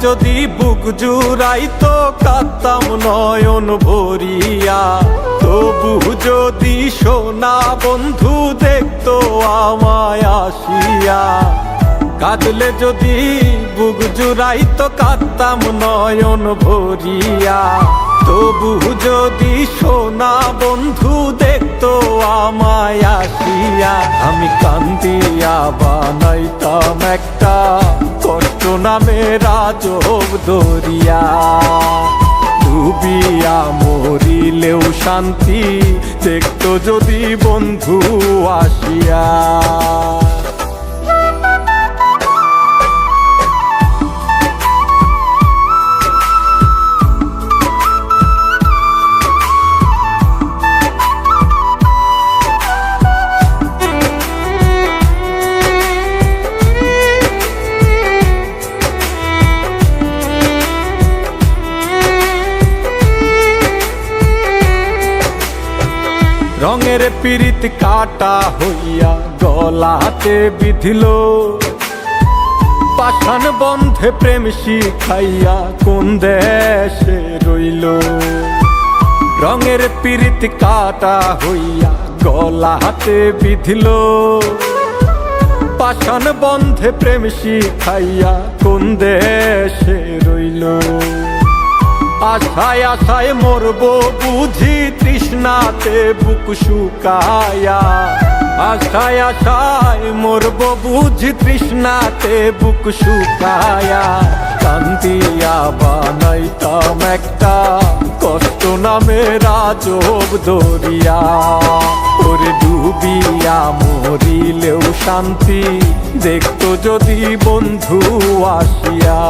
যদি বুক জুড়াইতো কাঁদতাম নয়ন ভরিয়া, তবু যদি সোনা বন্ধু দেখতো আমায় আসিয়া। কাঁদলে যদি বুক জুড়াইতো কাঁদতাম নয়ন ভরিয়া, তবু যদি সোনা বন্ধু দেখতো আমায় আসিয়া। আমি কান্দিয়া বানাইতাম একটা কষ্ট নামের আজব দরিয়া, ডুবিয়া মরিলেও শান্তি দেখতো যদি বন্ধু আসিয়া। রঙের পিরিত কাটা হইয়া গলাতে বিধিল, পাষাণ বন্ধে প্রেম শিখাইয়া কোন দেশে রইল। রঙের পিরিত কাটা হইয়া গলাতে বিধিল, পাষাণ বন্ধে প্রেম শিখাইয়া কোন দেশে রইল। আশায় আশায় মরবো বুঝি তৃষ্ণাতে বুক শুকায়া, আশায় আশায় মরবো বুঝি তৃষ্ণাতে বুক শুকায়া। কান্দিয়া বানাইতাম একটা কষ্ট নামের আজব দরিয়া, ওরে ডুবিয়া মরিলেও শান্তি দেখতো যদি বন্ধু আসিয়া।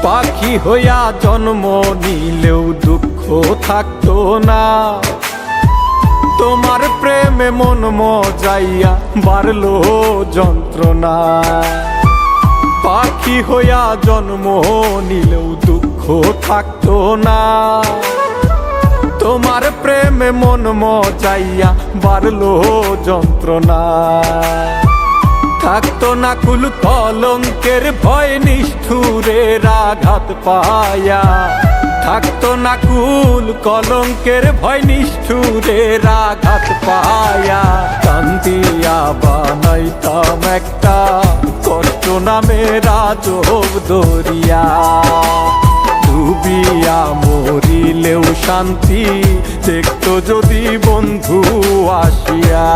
পাখি হইয়া জন্ম নিলেও দুঃখ থাকতো না, তোমার প্রেমে মন মজাইয়া বাড়লো যন্ত্রণা। পাখি হইয়া জন্ম নিলেও দুঃখ থাকতো না, তোমার প্রেমে মন মজাইয়া বাড়লো যন্ত্রণা। থাকতো না কুল কলঙ্কের ভয় নিষ্ঠুরের আঘাত পায়া, থাকতো না কুল কলঙ্কের ভয় নিষ্ঠুরের আঘাত পায়া। কান্দিয়া বানাইতাম একটা কষ্ট নামের আজব দরিয়া, ডুবিয়া মরিলেও শান্তি দেখতো যদি বন্ধু আসিয়া।